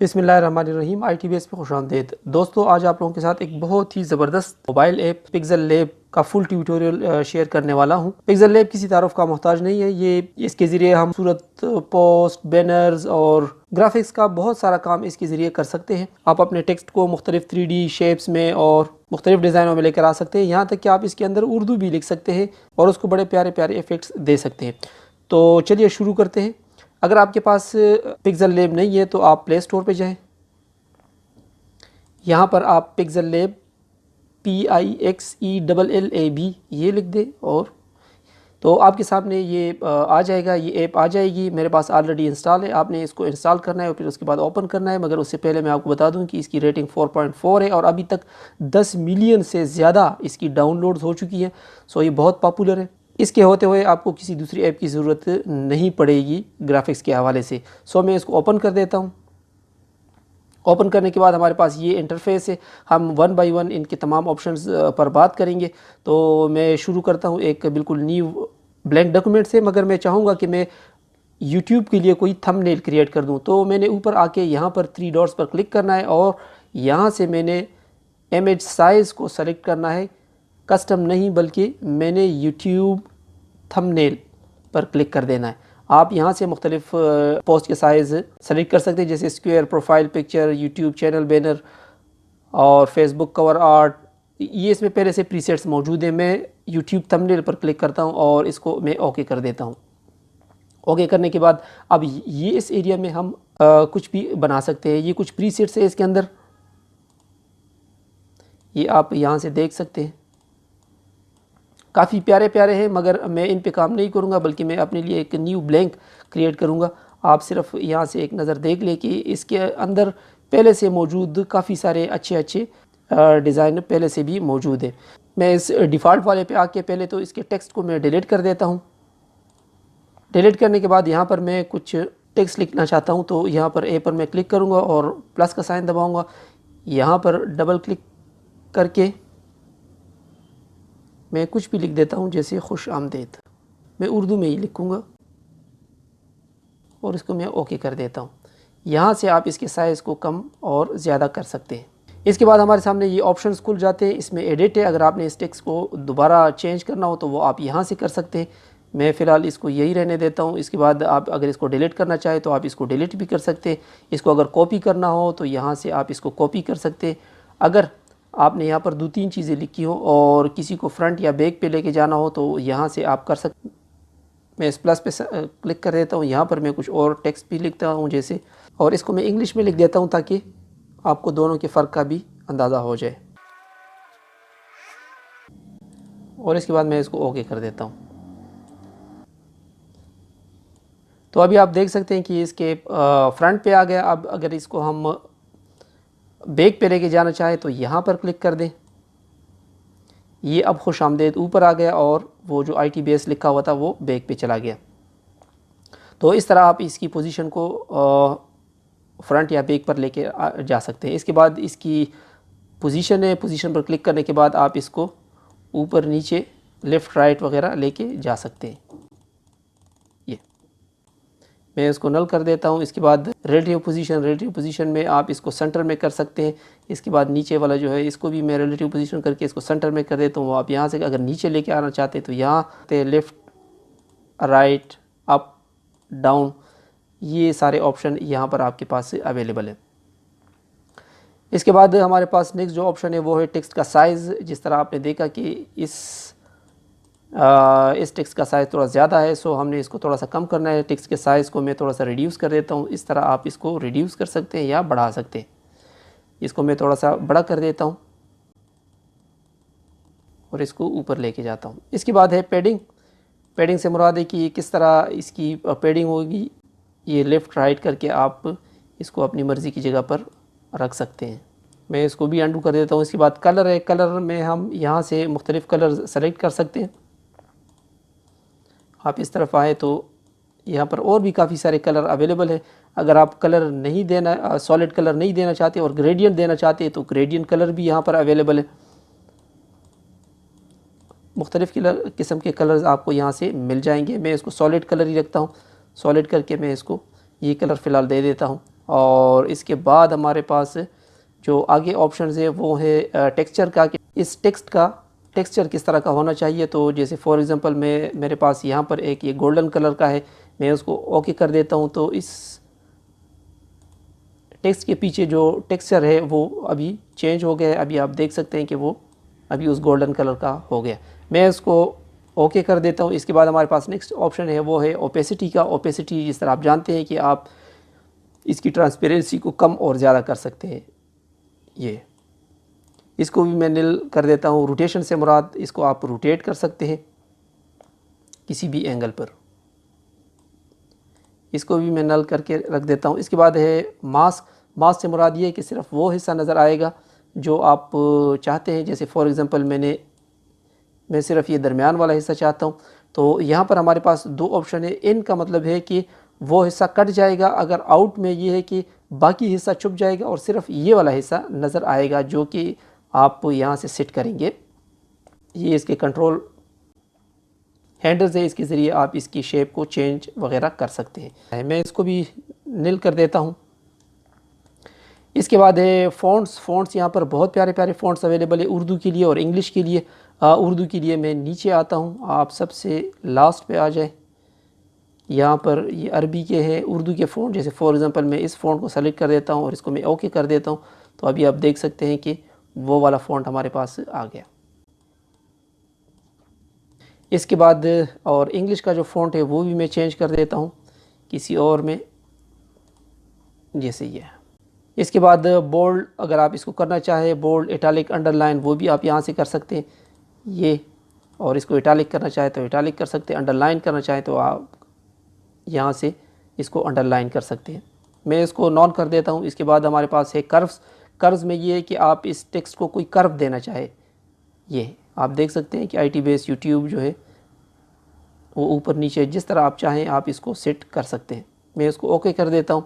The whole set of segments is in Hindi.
बिस्मिल्लाहिर्रहमानिर्रहीम। ITBS पे खुशामदीद। दोस्तों, आज आप लोगों के साथ एक बहुत ही ज़बरदस्त मोबाइल ऐप पिक्सल लैब का फुल ट्यूटोरियल शेयर करने वाला हूं। पिक्सल लैब किसी तारुफ का मोहताज नहीं है। ये इसके ज़रिए हम सूरत, पोस्ट, बैनर्स और ग्राफिक्स का बहुत सारा काम इसके ज़रिए कर सकते हैं। आप अपने टेक्स्ट को मुख्तलिफ 3D शेप्स में और मुख्तलिफ डिज़ाइनों में लेकर आ सकते हैं। यहाँ तक कि आप इसके अंदर उर्दू भी लिख सकते हैं और उसको बड़े प्यारे प्यारे इफ़ेक्ट्स दे सकते हैं। तो चलिए शुरू करते हैं। अगर आपके पास पिक्सल लैब नहीं है तो आप प्ले स्टोर पे जाएं। यहाँ पर आप पिक्सल लैब PIXELLAB ये लिख दें और तो आपके सामने ये आ जाएगा, ये ऐप आ जाएगी। मेरे पास ऑलरेडी इंस्टॉल है। आपने इसको इंस्टॉल करना है और फिर उसके बाद ओपन करना है। मगर उससे पहले मैं आपको बता दूं कि इसकी रेटिंग 4.4 है और अभी तक 10 मिलियन से ज़्यादा इसकी डाउनलोड्स हो चुकी है। सो ये बहुत पॉपुलर है। इसके होते हुए आपको किसी दूसरी ऐप की ज़रूरत नहीं पड़ेगी ग्राफिक्स के हवाले से। सो मैं इसको ओपन कर देता हूँ। ओपन करने के बाद हमारे पास ये इंटरफेस है। हम वन बाय वन इनके तमाम ऑप्शंस पर बात करेंगे। तो मैं शुरू करता हूँ एक बिल्कुल न्यू ब्लैंक डॉक्यूमेंट से। मगर मैं चाहूँगा कि मैं यूट्यूब के लिए कोई थंबनेल क्रिएट कर दूँ। तो मैंने ऊपर आके यहाँ पर 3 डॉट्स पर क्लिक करना है और यहाँ से मैंने इमेज साइज़ को सेलेक्ट करना है। कस्टम नहीं बल्कि मैंने यूट्यूब थंबनेल पर क्लिक कर देना है। आप यहाँ से मुख्तलिफ पोस्ट के साइज़ सेलेक्ट कर सकते हैं, जैसे square, profile picture, YouTube channel banner और फेसबुक कवर आर्ट। ये इसमें पहले से प्रीसेट्स मौजूद हैं। मैं यूट्यूब थंबनेल पर क्लिक करता हूँ और इसको मैं ओके कर देता हूँ। ओके करने के बाद अब ये इस एरिया में हम कुछ भी बना सकते हैं। ये कुछ प्रीसेट्स है इसके अंदर, ये आप यहाँ से देख सकते हैं। काफ़ी प्यारे प्यारे हैं मगर मैं इन पे काम नहीं करूँगा बल्कि मैं अपने लिए एक न्यू ब्लैंक क्रिएट करूँगा। आप सिर्फ यहाँ से एक नज़र देख लें कि इसके अंदर पहले से मौजूद काफ़ी सारे अच्छे अच्छे डिज़ाइन पहले से भी मौजूद है। मैं इस डिफ़ॉल्ट वाले पे आके पहले तो इसके टेक्स्ट को मैं डिलीट कर देता हूँ। डिलीट करने के बाद यहाँ पर मैं कुछ टेक्स्ट लिखना चाहता हूँ तो यहाँ पर ए पर मैं क्लिक करूँगा और प्लस का साइन दबाऊँगा। यहाँ पर डबल क्लिक करके मैं कुछ भी लिख देता हूँ, जैसे खुश आमदीद। मैं उर्दू में ही लिखूँगा और इसको मैं ओके कर देता हूँ। यहाँ से आप इसके साइज़ को कम और ज़्यादा कर सकते हैं। इसके बाद हमारे सामने ये ऑप्शंस खुल जाते हैं। इसमें एडिट है। अगर आपने इस टेक्स्ट को दोबारा चेंज करना हो तो वो आप यहाँ से कर सकते हैं। मैं फ़िलहाल इसको यही रहने देता हूँ। इसके बाद आप अगर इसको डिलीट करना चाहें तो आप इसको डिलीट भी कर सकते हैं। इसको अगर कॉपी करना हो तो यहाँ से आप इसको कॉपी कर सकते हैं। अगर आपने यहाँ पर 2-3 चीज़ें लिखी हो और किसी को फ्रंट या बैक पे लेके जाना हो तो यहाँ से आप कर सकते। मैं इस प्लस पे क्लिक कर देता हूँ। यहाँ पर मैं कुछ और टेक्स्ट भी लिखता हूँ जैसे, और इसको मैं इंग्लिश में लिख देता हूँ ताकि आपको दोनों के फ़र्क का भी अंदाज़ा हो जाए। और इसके बाद मैं इसको ओके कर देता हूँ। तो अभी आप देख सकते हैं कि इसके फ्रंट पे आ गया। अब अगर इसको हम बैक पे लेके जाना चाहे तो यहाँ पर क्लिक कर दें। ये अब खुश आमदीद ऊपर आ गया और वो जो ITBS लिखा हुआ था वो बैक पे चला गया। तो इस तरह आप इसकी पोजीशन को फ्रंट या बैक पर लेके जा सकते हैं। इसके बाद इसकी पोजीशन है, पोजीशन पर क्लिक करने के बाद आप इसको ऊपर नीचे लेफ़्ट राइट वगैरह लेके जा सकते हैं। मैं इसको नल कर देता हूँ। इसके बाद रिलेटिव पोजीशन में आप इसको सेंटर में कर सकते हैं। इसके बाद नीचे वाला जो है इसको भी मैं रिलेटिव पोजीशन करके इसको सेंटर में कर देता हूँ। आप यहाँ से अगर नीचे लेके आना चाहते हैं तो यहाँ से लेफ़्ट, राइट, अप, डाउन, ये सारे ऑप्शन यहाँ पर आपके पास अवेलेबल है। इसके बाद हमारे पास नेक्स्ट जो ऑप्शन है वो है टेक्स्ट का साइज़। जिस तरह आपने देखा कि इस टेक्स्ट का साइज़ थोड़ा ज़्यादा है, सो हमने इसको थोड़ा सा कम करना है। टेक्स्ट के साइज़ को मैं थोड़ा सा रिड्यूस कर देता हूँ। इस तरह आप इसको रिड्यूस कर सकते हैं या बढ़ा सकते हैं। इसको मैं थोड़ा सा बड़ा कर देता हूँ और इसको ऊपर लेके जाता हूँ। इसके बाद है पैडिंग। पैडिंग से मुराद है कि किस तरह इसकी पैडिंग होगी। ये लेफ़्ट राइट करके आप इसको अपनी मर्ज़ी की जगह पर रख सकते हैं। मैं इसको भी अंडू कर देता हूँ। इसके बाद कलर है। कलर में हम यहाँ से मुख्तलिफ़ कलर सेलेक्ट कर सकते हैं। आप इस तरफ आए तो यहाँ पर और भी काफ़ी सारे कलर अवेलेबल है। अगर आप कलर नहीं देना, सॉलिड कलर नहीं देना चाहते और ग्रेडियंट देना चाहते हैं तो ग्रेडियंट कलर भी यहाँ पर अवेलेबल है। मुख्तलिफ़ किस्म के कलर्स आपको यहाँ से मिल जाएंगे। मैं इसको सॉलिड कलर ही रखता हूँ। सॉलिड करके मैं इसको ये कलर फ़िलहाल दे देता हूँ। और इसके बाद हमारे पास जो आगे ऑप्शन है वो है टेक्सचर का, कि इस टेक्स्ट का टेक्सचर किस तरह का होना चाहिए। तो जैसे फॉर एग्ज़ाम्पल मेरे पास यहाँ पर एक ये गोल्डन कलर का है, मैं उसको ओके कर देता हूँ। तो इस टेक्स्ट के पीछे जो टेक्सचर है वो अभी चेंज हो गया है। अभी आप देख सकते हैं कि वो अभी उस गोल्डन कलर का हो गया। मैं इसको ओके कर देता हूँ। इसके बाद हमारे पास नेक्स्ट ऑप्शन है वो है ओपेसिटी का। ओपेसिटी जिस तरह आप जानते हैं कि आप इसकी ट्रांसपेरेंसी को कम और ज़्यादा कर सकते हैं। ये इसको भी मैं निल कर देता हूँ। रोटेशन से मुराद इसको आप रोटेट कर सकते हैं किसी भी एंगल पर, इसको भी मैं नल करके रख देता हूँ। इसके बाद है मास्क। मास्क से मुराद ये है कि सिर्फ वो हिस्सा नज़र आएगा जो आप चाहते हैं। जैसे फॉर एग्ज़ाम्पल मैं सिर्फ ये दरमियान वाला हिस्सा चाहता हूँ। तो यहाँ पर हमारे पास दो ऑप्शन है। इन का मतलब है कि वो हिस्सा कट जाएगा, अगर आउट में ये है कि बाकी हिस्सा छुप जाएगा और सिर्फ ये वाला हिस्सा नज़र आएगा जो कि आप यहाँ से सेट करेंगे। ये इसके कंट्रोल हैंडल्स है, इसके ज़रिए आप इसकी शेप को चेंज वगैरह कर सकते हैं। मैं इसको भी निल कर देता हूँ। इसके बाद है फ़ॉन्ट्स यहाँ पर बहुत प्यारे प्यारे फ़ॉन्ट्स अवेलेबल है उर्दू के लिए और इंग्लिश के लिए। उर्दू के लिए मैं नीचे आता हूँ, आप सबसे लास्ट पे आ जाए। यहाँ पर ये अरबी के हैं। उर्दू के फ़ॉन्ट जैसे फॉर एग्ज़ाम्पल मैं इस फ़ॉन्ट को सेलेक्ट कर देता हूँ और इसको मैं ओके कर देता हूँ। तो अभी आप देख सकते हैं कि वो वाला फ़ॉन्ट हमारे पास आ गया। इसके बाद और इंग्लिश का जो फ़ॉन्ट है वो भी मैं चेंज कर देता हूँ किसी और में, जैसे ये। इसके बाद बोल्ड, अगर आप इसको करना चाहें बोल्ड, इटालिक, अंडरलाइन, वो भी आप यहाँ से कर सकते हैं ये। और इसको इटालिक करना चाहे तो इटालिक कर सकते हैं, अंडरलाइन करना चाहें तो आप यहाँ से इसको अंडरलाइन कर सकते हैं। मैं इसको नॉन कर देता हूँ। इसके बाद हमारे पास है कर्व्स। कर्व्स में ये है कि आप इस टेक्स्ट को कोई कर्व देना चाहे, ये आप देख सकते हैं कि IT बेस यूट्यूब जो है वो ऊपर नीचे जिस तरह आप चाहें आप इसको सेट कर सकते हैं। मैं इसको ओके कर देता हूँ।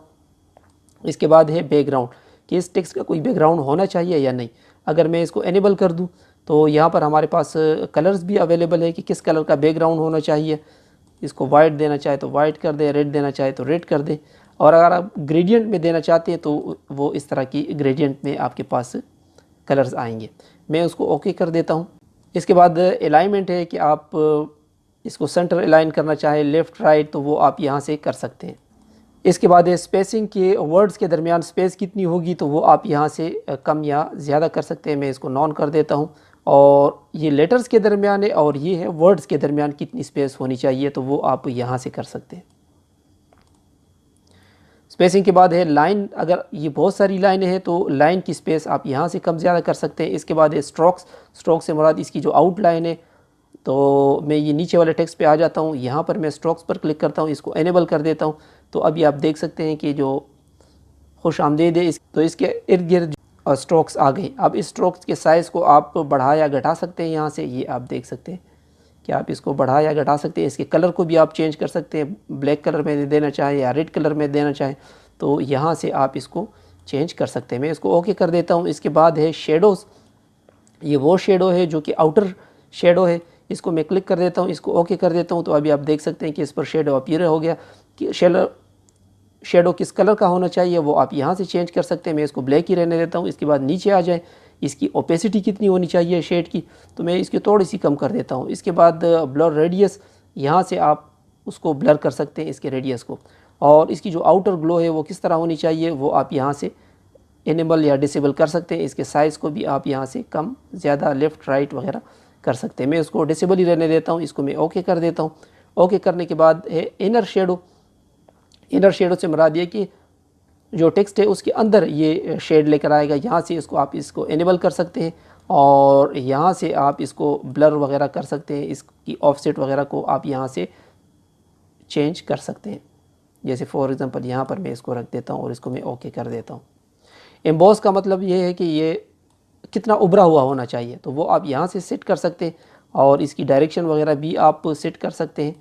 इसके बाद है बैकग्राउंड, कि इस टेक्स्ट का कोई बैकग्राउंड होना चाहिए या नहीं। अगर मैं इसको एनेबल कर दूँ तो यहाँ पर हमारे पास कलर्स भी अवेलेबल है कि किस कलर का बैकग्राउंड होना चाहिए। इसको वाइट देना चाहे तो वाइट कर दें, रेड देना चाहे तो रेड कर दें। और अगर आप ग्रेडियंट में देना चाहते हैं तो वो इस तरह की ग्रेडियंट में आपके पास कलर्स आएंगे। मैं उसको ओके कर देता हूँ। इसके बाद अलाइनमेंट है कि आप इसको सेंटर अलाइन करना चाहे लेफ़्ट राइट तो वो आप यहाँ से कर सकते हैं। इसके बाद स्पेसिंग के वर्ड्स के दरमियान स्पेस कितनी होगी तो वो आप यहाँ से कम या ज़्यादा कर सकते हैं। मैं इसको नॉन कर देता हूँ। और ये लेटर्स के दरमियान है और ये है वर्ड्स के दरमियान कितनी स्पेस होनी चाहिए तो वो आप यहाँ से कर सकते हैं। स्पेसिंग के बाद है लाइन, अगर ये बहुत सारी लाइनें हैं तो लाइन की स्पेस आप यहाँ से कम ज़्यादा कर सकते हैं। इसके बाद है स्ट्रोक्स। स्ट्रोक्स से मुराद इसकी जो आउटलाइन है। तो मैं ये नीचे वाले टेक्स्ट पे आ जाता हूँ, यहाँ पर मैं स्ट्रोक्स पर क्लिक करता हूँ, इसको एनेबल कर देता हूँ। तो अभी आप देख सकते हैं कि जो खुश आमदीद है तो इसके इर्द गिर्द स्ट्रोक्स आ गए। अब इस स्ट्रोक्स के साइज़ को आप बढ़ा या घटा सकते हैं। यहाँ से ये आप देख सकते हैं कि आप इसको बढ़ा या घटा सकते हैं। इसके कलर को भी आप चेंज कर सकते हैं, ब्लैक कलर में देना चाहें या रेड कलर में देना चाहें तो यहाँ से आप इसको चेंज कर सकते हैं। मैं इसको ओके कर देता हूँ। इसके बाद है शेडोज़। ये वो शेडो है जो कि आउटर शेडो है, इसको मैं क्लिक कर देता हूँ, इसको ओके कर देता हूँ। तो अभी आप देख सकते हैं कि इस पर शेडो अपीयर हो गया। कि शेडो किस कलर का होना चाहिए वो आप यहाँ से चेंज कर सकते हैं। मैं इसको ब्लैक ही रहने देता हूँ। इसके बाद नीचे आ जाए, इसकी ओपेसिटी कितनी होनी चाहिए शेड की तो मैं इसकी थोड़ी सी कम कर देता हूँ। इसके बाद ब्लर रेडियस, यहाँ से आप उसको ब्लर कर सकते हैं इसके रेडियस को। और इसकी जो आउटर ग्लो है वो किस तरह होनी चाहिए वो आप यहाँ से इनेबल या डिसेबल कर सकते हैं। इसके साइज़ को भी आप यहाँ से कम ज़्यादा लेफ़्ट राइट वगैरह कर सकते हैं। मैं इसको डिसेबल ही रहने देता हूँ। इसको मैं ओके कर देता हूँ। ओके करने के बाद है इनर शेडो। इनर शेडो से मुराद ये कि जो टेक्स्ट है उसके अंदर ये शेड लेकर आएगा। यहाँ से आप इसको इनेबल कर सकते हैं और यहाँ से आप इसको ब्लर वगैरह कर सकते हैं। इसकी ऑफसेट वगैरह को आप यहाँ से चेंज कर सकते हैं। जैसे फॉर एग्ज़ाम्पल यहाँ पर मैं इसको रख देता हूँ और इसको मैं ओके कर देता हूँ। एम्बॉस का मतलब ये है कि ये कितना उभरा हुआ होना चाहिए तो वो आप यहाँ से सेट कर सकते हैं और इसकी डायरेक्शन वगैरह भी आप सेट कर सकते हैं।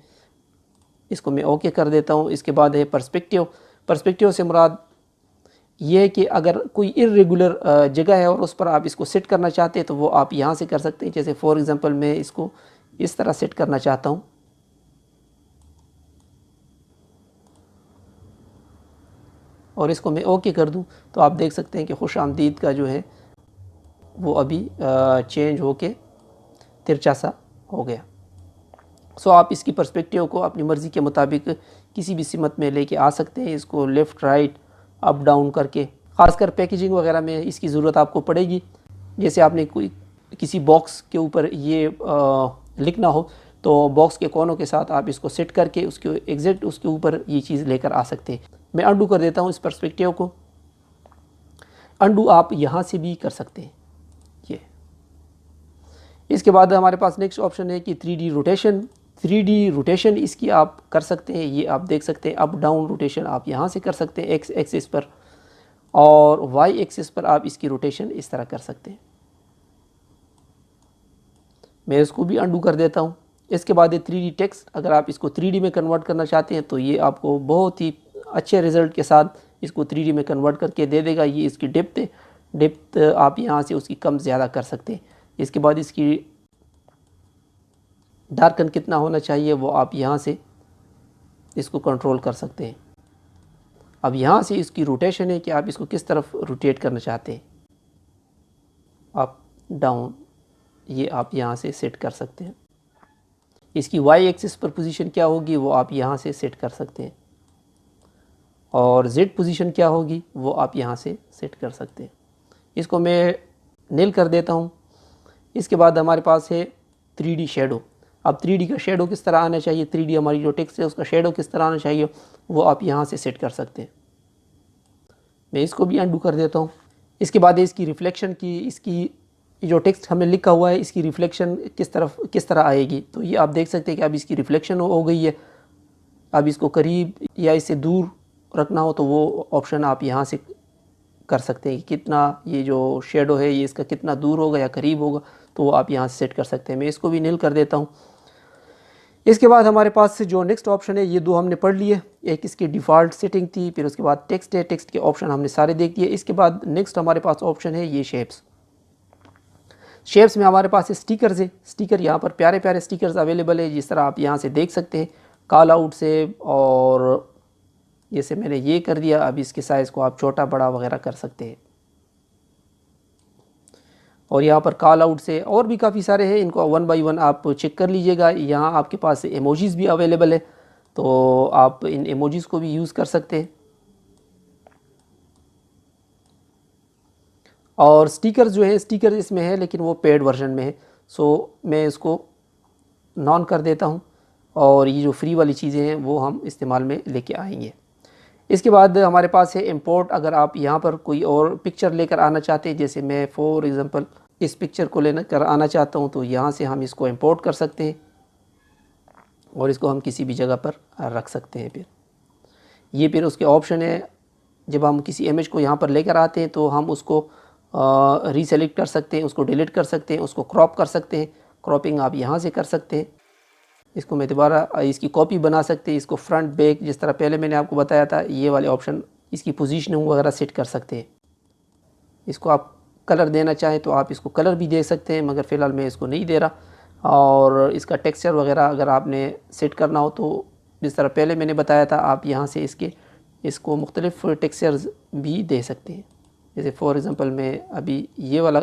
इसको मैं ओके कर देता हूँ। इसके बाद है पर्सपेक्टिव। पर्सपेक्टिव से मुराद ये है कि अगर कोई इर्रेगुलर जगह है और उस पर आप इसको सेट करना चाहते हैं तो वो आप यहाँ से कर सकते हैं। जैसे फॉर एग्ज़ाम्पल मैं इसको इस तरह सेट करना चाहता हूँ और इसको मैं ओके कर दूं तो आप देख सकते हैं कि खुश आमदीद का जो है वो अभी चेंज होके तिरछा सा हो गया। सो आप इसकी पर्सपेक्टिव को अपनी मर्ज़ी के मुताबिक किसी भी सिमत में लेके आ सकते हैं, इसको लेफ़्ट राइट अप डाउन करके। ख़ासकर पैकेजिंग वगैरह में इसकी ज़रूरत आपको पड़ेगी। जैसे आपने कोई किसी बॉक्स के ऊपर ये लिखना हो तो बॉक्स के कोनों के साथ आप इसको सेट करके उसके एग्जैक्ट उसके ऊपर ये चीज़ लेकर आ सकते हैं। मैं अंडू कर देता हूँ इस पर्सपेक्टिव को। अंडू आप यहाँ से भी कर सकते हैं ये। इसके बाद हमारे पास नेक्स्ट ऑप्शन है कि 3D रोटेशन। 3D रोटेशन इसकी आप कर सकते हैं, ये आप देख सकते हैं अप डाउन रोटेशन आप यहाँ से कर सकते हैं एक्स एक्सिस पर, और वाई एक्सिस पर आप इसकी रोटेशन इस तरह कर सकते हैं। मैं इसको भी अंडू कर देता हूँ। इसके बाद ये 3D टेक्स्ट, अगर आप इसको 3D में कन्वर्ट करना चाहते हैं तो ये आपको बहुत ही अच्छे रिज़ल्ट के साथ इसको 3D में कन्वर्ट करके दे देगा। ये इसकी डेप्थ आप यहाँ से उसकी कम ज़्यादा कर सकते हैं। इसके बाद इसकी डार्कन कितना होना चाहिए वो आप यहाँ से इसको कंट्रोल कर सकते हैं। अब यहाँ से इसकी रोटेशन है कि आप इसको किस तरफ रोटेट करना चाहते हैं, अप डाउन, ये आप यहाँ से सेट कर सकते हैं। इसकी वाई एक्सिस पर पोजीशन क्या होगी वो आप यहाँ से सेट कर सकते हैं, और जेड पोजीशन क्या होगी वो आप यहाँ से सेट कर सकते हैं। इसको मैं नील कर देता हूँ। इसके बाद हमारे पास है 3D शेडो। अब 3D का शेडो किस तरह आना चाहिए, 3D हमारी जो टेक्स्ट है उसका शेडो किस तरह आना चाहिए वो आप यहाँ से सेट कर सकते हैं। मैं इसको भी अंडू कर देता हूँ। इसके बाद इसकी रिफ्लेक्शन की, इसकी जो टेक्स्ट हमें लिखा हुआ है इसकी रिफ्लेक्शन किस तरह आएगी, तो ये आप देख सकते हैं कि अब इसकी रिफ्लेक्शन हो गई है। अब इसको करीब या इससे दूर रखना हो तो वो ऑप्शन आप यहाँ से कर सकते हैं कि कितना ये जो शेडो है ये इसका कितना दूर होगा या करीब होगा, तो वो आप यहाँ से सेट कर सकते हैं। मैं इसको भी नील कर देता हूँ। इसके बाद हमारे पास जो नेक्स्ट ऑप्शन है, ये दो हमने पढ़ लिए, एक इसकी डिफ़ॉल्ट सेटिंग थी, फिर उसके बाद टेक्स्ट है, टेक्स्ट के ऑप्शन हमने सारे देख दिए। इसके बाद नेक्स्ट हमारे पास ऑप्शन है ये शेप्स में हमारे पास स्टिकर्स है। स्टिकर यहाँ पर प्यारे प्यारे स्टिकर्स अवेलेबल है, जिस तरह आप यहाँ से देख सकते हैं कॉल आउट से, और जैसे मैंने ये कर दिया। अब इसके साइज़ को आप छोटा बड़ा वगैरह कर सकते हैं, और यहाँ पर कॉल आउट से और भी काफ़ी सारे हैं, इनको वन बाय वन आप चेक कर लीजिएगा। यहाँ आपके पास इमोजीज़ भी अवेलेबल है, तो आप इन इमोजीज़ को भी यूज़ कर सकते हैं। और स्टिकर्स जो है, स्टिकर इसमें है लेकिन वो पेड वर्जन में है, सो मैं इसको नॉन कर देता हूँ, और ये जो फ्री वाली चीज़ें हैं वो हम इस्तेमाल में लेके आएंगे। इसके बाद हमारे पास है इंपोर्ट। अगर आप यहाँ पर कोई और पिक्चर लेकर आना चाहते हैं, जैसे मैं फॉर एग्ज़ाम्पल इस पिक्चर को लेकर आना चाहता हूँ, तो यहाँ से हम इसको इंपोर्ट कर सकते हैं और इसको हम किसी भी जगह पर रख सकते हैं। फिर उसके ऑप्शन है, जब हम किसी इमेज को यहाँ पर लेकर आते हैं तो हम उसको रीसेलेक्ट कर सकते हैं, उसको डिलीट कर सकते हैं, उसको क्रॉप कर सकते हैं। क्रॉपिंग आप यहाँ से कर सकते हैं। इसको मैं दोबारा इसकी कॉपी बना सकते हैं, इसको फ्रंट बैक जिस तरह पहले मैंने आपको बताया था, ये वाले ऑप्शन, इसकी पोजीशनिंग वगैरह सेट कर सकते हैं। इसको आप कलर देना चाहें तो आप इसको कलर भी दे सकते हैं, मगर फ़िलहाल मैं इसको नहीं दे रहा। और इसका टेक्सचर वगैरह अगर आपने सेट करना हो तो जिस तरह पहले मैंने बताया था, आप यहाँ से इसको मुख्तलिफ़ टेक्सचर्स भी दे सकते हैं। जैसे फॉर एग्ज़ाम्पल मैं अभी ये वाला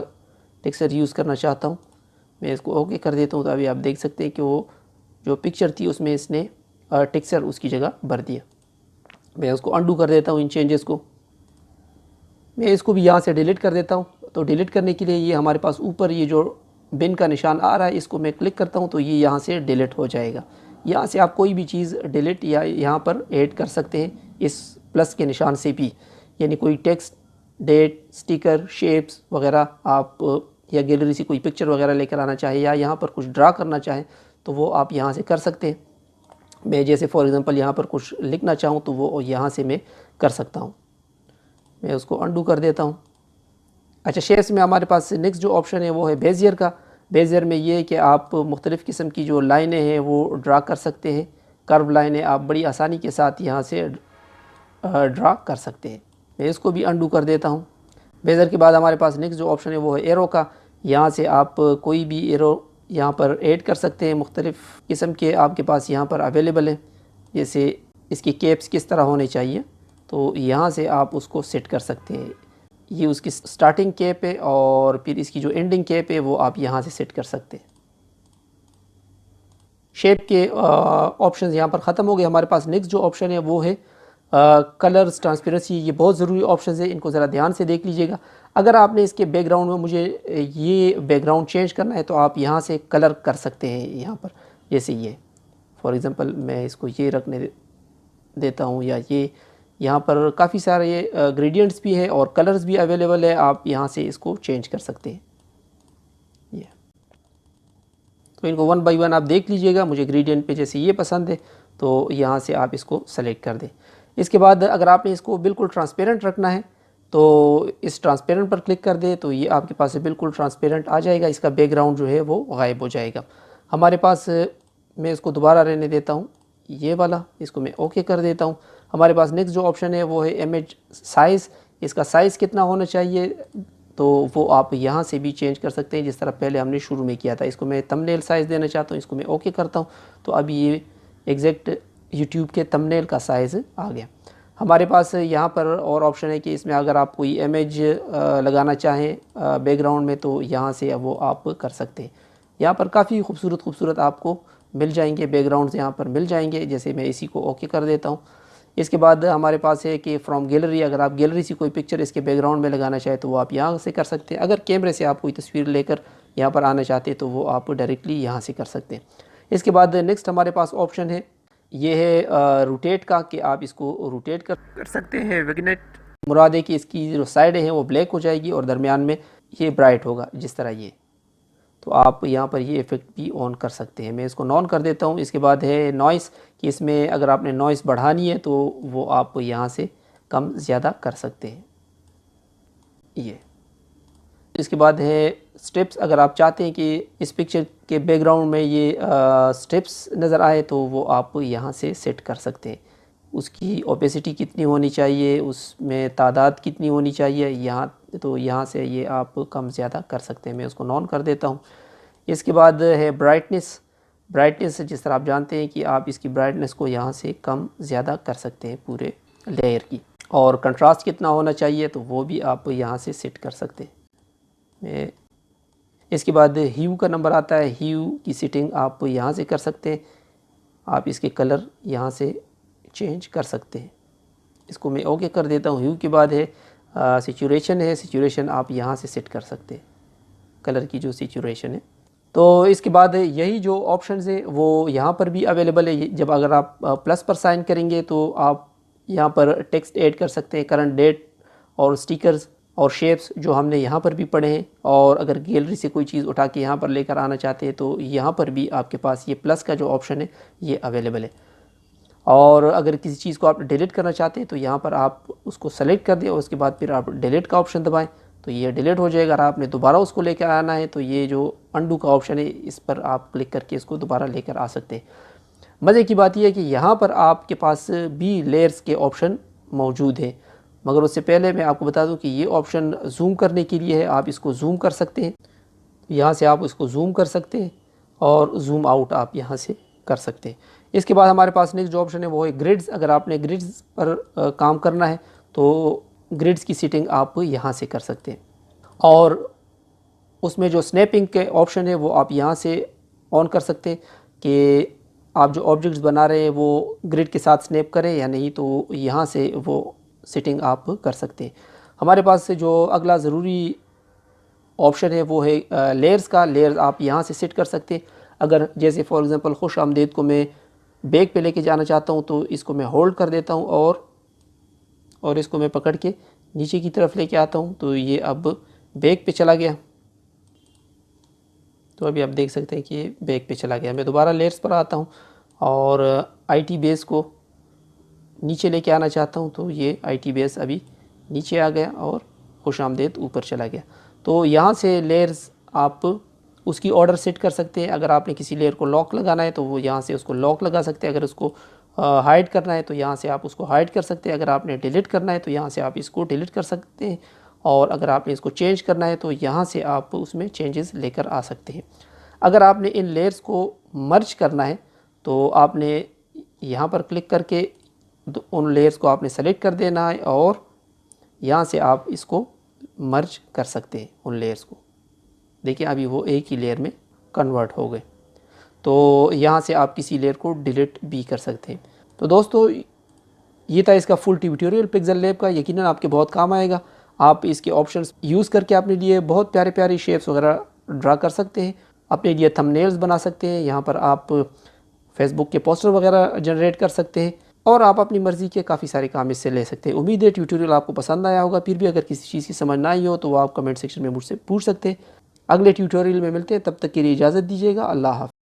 टेक्सचर यूज़ करना चाहता हूँ, मैं इसको ओके कर देता हूँ, तो अभी आप देख सकते हैं कि वो जो पिक्चर थी उसमें इसने टेक्सचर उसकी जगह भर दिया। मैं उसको अंडू कर देता हूँ इन चेंजेस को। मैं इसको भी यहाँ से डिलीट कर देता हूँ। तो डिलीट करने के लिए ये हमारे पास ऊपर ये जो बिन का निशान आ रहा है, इसको मैं क्लिक करता हूँ तो ये यहाँ से डिलीट हो जाएगा। यहाँ से आप कोई भी चीज़ डिलीट या यहाँ पर ऐड कर सकते हैं इस प्लस के निशान से भी, यानी कोई टेक्स्ट, डेट, स्टिकर, शेप्स वगैरह आप, या गैलरी से कोई पिक्चर वगैरह लेकर आना चाहे या यहाँ पर कुछ ड्रा करना चाहें तो वो आप यहाँ से कर सकते हैं। मैं जैसे फॉर एग्ज़ाम्पल यहाँ पर कुछ लिखना चाहूँ तो वो यहाँ से मैं कर सकता हूँ। मैं उसको अंडू कर देता हूँ। अच्छा, शेप्स में हमारे पास नेक्स्ट जो ऑप्शन है वो है बेजियर का। बेजियर में ये है कि आप मुख्तलिफ़ किस्म की जो लाइनें हैं वो ड्रा कर सकते हैं। कर्व लाइनें आप बड़ी आसानी के साथ यहाँ से ड्रा कर सकते हैं। मैं इसको भी अंडू कर देता हूँ। बेजियर के बाद हमारे पास नेक्स्ट जो ऑप्शन है वो है एरो का। यहाँ से आप कोई भी एरो यहाँ पर ऐड कर सकते हैं, मुख्तलिफ़ किस्म के आपके पास यहाँ पर अवेलेबल हैं। जैसे इसकी कैप्स किस तरह होने चाहिए तो यहाँ से आप उसको सेट कर सकते हैं। ये उसकी स्टार्टिंग कैप है और फिर इसकी जो एंडिंग कैप है वो आप यहाँ से सेट कर सकते हैं। शेप के ऑप्शंस यहाँ पर ख़त्म हो गए। हमारे पास नेक्स्ट जो ऑप्शन है वो है कलर्स ट्रांसपेरेंसी। ये बहुत ज़रूरी ऑप्शन है, इनको ज़रा ध्यान से देख लीजिएगा। अगर आपने इसके बैकग्राउंड में मुझे ये बैकग्राउंड चेंज करना है तो आप यहाँ से कलर कर सकते हैं। यहाँ पर जैसे ये फॉर एग्ज़ाम्पल मैं इसको ये रखने देता हूँ, या ये यहाँ पर काफ़ी सारे ये ग्रेडियंट्स भी है और कलर्स भी अवेलेबल है, आप यहाँ से इसको चेंज कर सकते हैं। ये तो इनको वन बाय वन आप देख लीजिएगा। मुझे ग्रेडियंट पे जैसे ये पसंद है तो यहाँ से आप इसको सेलेक्ट कर दें। इसके बाद अगर आपने इसको बिल्कुल ट्रांसपेरेंट रखना है तो इस ट्रांसपेरेंट पर क्लिक कर दें तो ये आपके पास से बिल्कुल ट्रांसपेरेंट आ जाएगा। इसका बैकग्राउंड जो है वो गायब हो जाएगा। हमारे पास मैं इसको दोबारा रहने देता हूँ, ये वाला, इसको मैं ओके कर देता हूँ। हमारे पास नेक्स्ट जो ऑप्शन है वो है इमेज साइज़। इसका साइज़ कितना होना चाहिए तो वो आप यहाँ से भी चेंज कर सकते हैं, जिस तरह पहले हमने शुरू में किया था। इसको मैं थंबनेल साइज़ देना चाहता हूँ, इसको मैं ओके करता हूँ तो अभी ये एग्जैक्ट यूट्यूब के थंबनेल का साइज़ आ गया। हमारे पास यहाँ पर और ऑप्शन है कि इसमें अगर आप कोई इमेज लगाना चाहें बैकग्राउंड में तो यहाँ से वो आप कर सकते हैं। यहाँ पर काफ़ी खूबसूरत आपको मिल जाएंगे बैकग्राउंड्स, यहाँ पर मिल जाएंगे। जैसे मैं इसी को ओके कर देता हूँ। इसके बाद हमारे पास है कि फ्रॉम गैलरी, अगर आप गैलरी से कोई पिक्चर इसके बैकग्राउंड में लगाना चाहें तो वो आप यहाँ से कर सकते हैं। अगर कैमरे से आप कोई तस्वीर लेकर यहाँ पर आना चाहते हैं तो वो आप डायरेक्टली यहाँ से कर सकते हैं। इसके बाद नेक्स्ट हमारे पास ऑप्शन है, ये है रोटेट का, कि आप इसको रोटेट कर सकते हैं। विग्नेट मुराद है कि इसकी जो साइडें हैं वो ब्लैक हो जाएगी और दरमियान में ये ब्राइट होगा, जिस तरह ये। तो आप यहाँ पर ये इफ़ेक्ट भी ऑन कर सकते हैं। मैं इसको नॉन कर देता हूँ। इसके बाद है नॉइस, कि इसमें अगर आपने नॉइस बढ़ानी है तो वो आप यहाँ से कम ज़्यादा कर सकते हैं। ये इसके बाद है स्टेप्स। अगर आप चाहते हैं कि इस पिक्चर के बैकग्राउंड में ये स्टेप्स नज़र आए तो वो आप यहाँ से सेट कर सकते हैं। उसकी ओपेसिटी कितनी होनी चाहिए, उसमें तादाद कितनी होनी चाहिए, यहाँ से ये आप कम ज़्यादा कर सकते हैं। मैं उसको नॉन कर देता हूँ। इसके बाद है ब्राइटनेस, जिस तरह आप जानते हैं कि आप इसकी ब्राइटनेस को यहाँ से कम ज़्यादा कर सकते हैं पूरे लेयर की। और कंट्रास्ट कितना होना चाहिए तो वो भी आप यहाँ से सेट कर सकते हैं। इसके बाद ह्यू का नंबर आता है, ह्यू की सेटिंग आप यहाँ से कर सकते हैं। आप इसके कलर यहाँ से चेंज कर सकते हैं। इसको मैं ओके कर देता हूँ। ह्यू के बाद है सैचुरेशन आप यहाँ से सेट कर सकते हैं, कलर की जो सैचुरेशन है। तो इसके बाद यही जो ऑप्शंस है वो यहाँ पर भी अवेलेबल है। जब अगर आप प्लस पर साइन करेंगे तो आप यहाँ पर टेक्स्ट ऐड कर सकते हैं, करंट डेट और स्टिकर्स और शेप्स जो हमने यहाँ पर भी पढ़े हैं। और अगर गैलरी से कोई चीज़ उठा के यहाँ पर लेकर आना चाहते हैं तो यहाँ पर भी आपके पास ये प्लस का जो ऑप्शन है ये अवेलेबल है। और अगर किसी चीज़ को आप डिलीट करना चाहते हैं तो यहाँ पर आप उसको सेलेक्ट कर दें और उसके बाद फिर आप डिलीट का ऑप्शन दबाएं तो ये डिलीट हो जाएगा। अगर आपने दोबारा उसको लेकर आना है तो ये जो अंडू का ऑप्शन है इस पर आप क्लिक करके इसको दोबारा लेकर आ सकते हैं। मज़े की बात यह है कि यहाँ पर आपके पास भी लेयर्स के ऑप्शन मौजूद हैं, मगर उससे पहले मैं आपको बता दूं कि ये ऑप्शन जूम करने के लिए है। आप इसको जूम कर सकते हैं, यहाँ से आप इसको जूम कर सकते हैं और जूम आउट आप यहाँ से कर सकते हैं। इसके बाद हमारे पास नेक्स्ट जो ऑप्शन है वो है ग्रिड्स। अगर आपने ग्रिड्स पर काम करना है तो ग्रिड्स की सेटिंग आप यहाँ से कर सकते हैं। और उसमें जो स्नैपिंग के ऑप्शन है वो आप यहाँ से ऑन कर सकते हैं कि आप जो ऑब्जेक्ट्स बना रहे हैं वो ग्रिड के साथ स्नैप करें या नहीं, तो यहाँ से वो सेटिंग आप कर सकते हैं। हमारे पास से जो अगला ज़रूरी ऑप्शन है वो है लेयर्स का। लेयर्स आप यहाँ से सेट कर सकते हैं। अगर जैसे फॉर एग्ज़ाम्पल खुश आमदेद को मैं बैक पे लेके जाना चाहता हूँ तो इसको मैं होल्ड कर देता हूँ और इसको मैं पकड़ के नीचे की तरफ लेके आता हूँ तो ये अब बैक पे चला गया। तो अभी आप देख सकते हैं कि ये बैक पे चला गया। मैं दोबारा लेयर्स पर आता हूँ और IT बेस को नीचे लेके आना चाहता हूँ तो ये IT बेस अभी नीचे आ गया और खुश आमदेद ऊपर चला गया। तो यहाँ से लेयर्स आप उसकी ऑर्डर सेट कर सकते हैं। अगर आपने किसी लेयर को लॉक लगाना है तो वो यहाँ से उसको लॉक लगा सकते हैं। अगर उसको हाइड करना है तो यहाँ से आप उसको हाइड कर सकते हैं। अगर आपने डिलीट करना है तो यहाँ से आप इसको डिलीट कर सकते हैं। और अगर आपने इसको चेंज करना है तो यहाँ से आप उसमें चेंजेस लेकर आ सकते हैं। अगर आपने इन लेयर्स को मर्ज करना है तो आपने यहाँ पर क्लिक करके उन लेयर्स को आपने सेलेक्ट कर देना है और यहाँ से आप इसको मर्ज कर सकते हैं उन लेयर्स को। देखिए अभी वो एक ही लेयर में कन्वर्ट हो गए। तो यहाँ से आप किसी लेयर को डिलीट भी कर सकते हैं। तो दोस्तों ये था इसका फुल ट्यूटोरियल पिक्सेल लैब का। यकीनन आपके बहुत काम आएगा। आप इसके ऑप्शंस यूज़ करके अपने लिए बहुत प्यारे प्यारे शेप्स वगैरह ड्रा कर सकते हैं, अपने लिए थंबनेल्स बना सकते हैं। यहाँ पर आप फेसबुक के पोस्टर वगैरह जनरेट कर सकते हैं और आप अपनी मर्ज़ी के काफ़ी सारे काम इससे ले सकते हैं। उम्मीद है ट्यूटोरियल आपको पसंद आया होगा। फिर भी अगर किसी चीज़ की समझ ना आई हो तो वो आप कमेंट सेक्शन में मुझसे पूछ सकते हैं। अगले ट्यूटोरियल में मिलते हैं, तब तक के लिए इजाज़त दीजिएगा। अल्लाह हाफ़िज़।